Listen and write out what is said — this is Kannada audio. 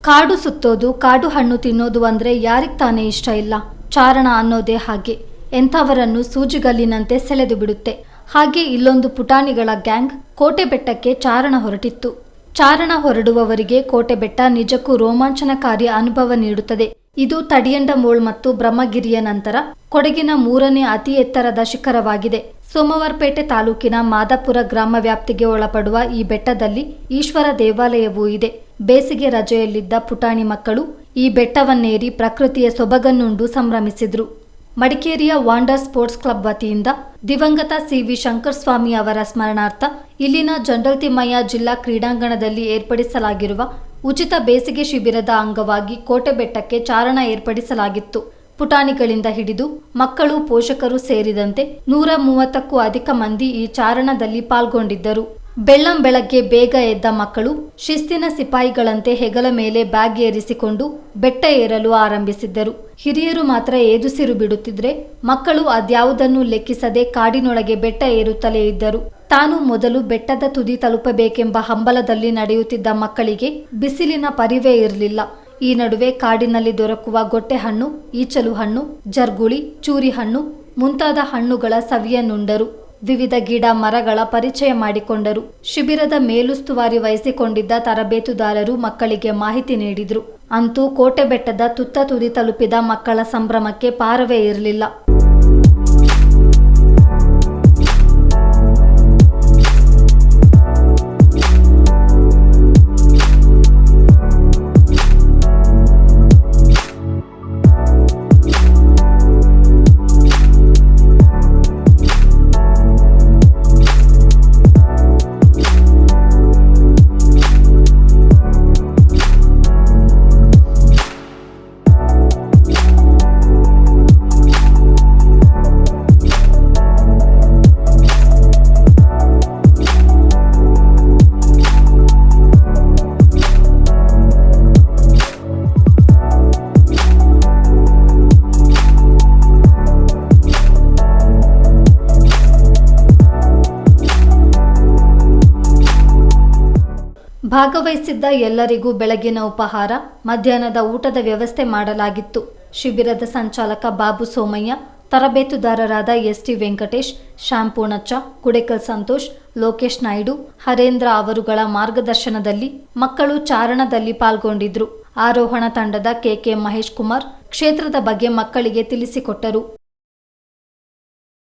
ಕಾಡು ಸುತ್ತೋದು, ಕಾಡು ಹಣ್ಣು ತಿನ್ನೋದು ಅಂದ್ರೆ ಯಾರಿಗ್ ತಾನೇ ಇಷ್ಟ ಇಲ್ಲ. ಚಾರಣ ಅನ್ನೋದೇ ಹಾಗೆ, ಎಂಥವರನ್ನು ಸೂಜಿಗಲ್ಲಿನಂತೆ ಸೆಳೆದು ಬಿಡುತ್ತೆ. ಹಾಗೆ ಇಲ್ಲೊಂದು ಪುಟಾಣಿಗಳ ಗ್ಯಾಂಗ್ ಕೋಟೆ ಬೆಟ್ಟಕ್ಕೆ ಚಾರಣ ಹೊರಟಿತ್ತು. ಚಾರಣ ಹೊರಡುವವರಿಗೆ ಕೋಟೆ ಬೆಟ್ಟ ನಿಜಕ್ಕೂ ರೋಮಾಂಚನಕಾರಿ ಅನುಭವ ನೀಡುತ್ತದೆ. ಇದು ತಡಿಯಂಡಮೋಳ್ ಮತ್ತು ಬ್ರಹ್ಮಗಿರಿಯ ನಂತರ ಕೊಡಗಿನ 3ನೇ ಅತಿ ಎತ್ತರದ ಶಿಖರವಾಗಿದೆ. ಸೋಮವಾರಪೇಟೆ ತಾಲೂಕಿನ ಮಾದಾಪುರ ಗ್ರಾಮ ವ್ಯಾಪ್ತಿಗೆ ಒಳಪಡುವ ಈ ಬೆಟ್ಟದಲ್ಲಿ ಈಶ್ವರ ದೇವಾಲಯವೂ ಇದೆ. ಬೇಸಿಗೆ ರಜೆಯಲ್ಲಿದ್ದ ಪುಟಾಣಿ ಮಕ್ಕಳು ಈ ಬೆಟ್ಟವನ್ನೇರಿ ಪ್ರಕೃತಿಯ ಸೊಬಗನ್ನುಂಡು ಸಂಭ್ರಮಿಸಿದ್ರು. ಮಡಿಕೇರಿಯ ವಾಂಡರ್ ಸ್ಪೋರ್ಟ್ಸ್ ಕ್ಲಬ್ ವತಿಯಿಂದ ದಿವಂಗತ ಸಿ.ವಿ. ಶಂಕರಸ್ವಾಮಿ ಅವರ ಸ್ಮರಣಾರ್ಥ ಇಲ್ಲಿನ ಜನರಲ್ ತಿಮ್ಮಯ್ಯ ಜಿಲ್ಲಾ ಕ್ರೀಡಾಂಗಣದಲ್ಲಿ ಏರ್ಪಡಿಸಲಾಗಿರುವ ಉಚಿತ ಬೇಸಿಗೆ ಶಿಬಿರದ ಅಂಗವಾಗಿ ಕೋಟೆ ಬೆಟ್ಟಕ್ಕೆ ಚಾರಣ ಏರ್ಪಡಿಸಲಾಗಿತ್ತು. ಪುಟಾಣಿಗಳಿಂದ ಹಿಡಿದು ಮಕ್ಕಳು, ಪೋಷಕರು ಸೇರಿದಂತೆ 130ಕ್ಕೂ ಅಧಿಕ ಮಂದಿ ಈ ಚಾರಣದಲ್ಲಿ ಪಾಲ್ಗೊಂಡಿದ್ದರು. ಬೆಳ್ಳಂಬೆಳಗ್ಗೆ ಬೇಗ ಎದ್ದ ಮಕ್ಕಳು ಶಿಸ್ತಿನ ಸಿಪಾಯಿಗಳಂತೆ ಹೆಗಲ ಮೇಲೆ ಬ್ಯಾಗ್ ಏರಿಸಿಕೊಂಡು ಬೆಟ್ಟ ಏರಲು ಆರಂಭಿಸಿದ್ದರು. ಹಿರಿಯರು ಮಾತ್ರ ಏದುಸಿರು ಬಿಡುತ್ತಿದ್ರೆ ಮಕ್ಕಳು ಅದ್ಯಾವುದನ್ನು ಲೆಕ್ಕಿಸದೆ ಕಾಡಿನೊಳಗೆ ಬೆಟ್ಟ ಏರುತ್ತಲೇ ಇದ್ದರು. ತಾನು ಮೊದಲು ಬೆಟ್ಟದ ತುದಿ ತಲುಪಬೇಕೆಂಬ ಹಂಬಲದಲ್ಲಿ ನಡೆಯುತ್ತಿದ್ದ ಮಕ್ಕಳಿಗೆ ಬಿಸಿಲಿನ ಪರಿವೇ ಇರಲಿಲ್ಲ. ಈ ನಡುವೆ ಕಾಡಿನಲ್ಲಿ ದೊರಕುವ ಗೊಟ್ಟೆ ಹಣ್ಣು, ಈಚಲು ಹಣ್ಣು, ಜರ್ಗುಳಿ, ಚೂರಿ ಹಣ್ಣು ಮುಂತಾದ ಹಣ್ಣುಗಳ ಸವಿಯನ್ನುಂಡರು. ವಿವಿಧ ಗಿಡ ಮರಗಳ ಪರಿಚಯ ಮಾಡಿಕೊಂಡರು. ಶಿಬಿರದ ಮೇಲುಸ್ತುವಾರಿ ವಹಿಸಿಕೊಂಡಿದ್ದ ತರಬೇತುದಾರರು ಮಕ್ಕಳಿಗೆ ಮಾಹಿತಿ ನೀಡಿದ್ರು. ಅಂತೂ ಕೋಟೆ ಬೆಟ್ಟದ ತುತ್ತ ತುದಿ ತಲುಪಿದ ಮಕ್ಕಳ ಸಂಭ್ರಮಕ್ಕೆ ಪಾರವೇ ಇರಲಿಲ್ಲ. ಭಾಗವಹಿಸಿದ್ದ ಎಲ್ಲರಿಗೂ ಬೆಳಗಿನ ಉಪಹಾರ, ಮಧ್ಯಾಹ್ನದ ಊಟದ ವ್ಯವಸ್ಥೆ ಮಾಡಲಾಗಿತ್ತು. ಶಿಬಿರದ ಸಂಚಾಲಕ ಬಾಬು ಸೋಮಯ್ಯ, ತರಬೇತುದಾರರಾದ ಎಸ್.ಟಿ. ವೆಂಕಟೇಶ್, ಶ್ಯಾಮ್ ಪೂಣಚ್ಚ, ಕುಡೆಕಲ್ ಸಂತೋಷ್, ಲೋಕೇಶ್ ನಾಯ್ಡು, ಹರೇಂದ್ರ ಅವರುಗಳ ಮಾರ್ಗದರ್ಶನದಲ್ಲಿ ಮಕ್ಕಳು ಚಾರಣದಲ್ಲಿ ಪಾಲ್ಗೊಂಡಿದ್ರು. ಆರೋಹಣ ತಂಡದ ಕೆ.ಕೆ. ಮಹೇಶ್ ಕುಮಾರ್ ಕ್ಷೇತ್ರದ ಬಗ್ಗೆ ಮಕ್ಕಳಿಗೆ ತಿಳಿಸಿಕೊಟ್ಟರು.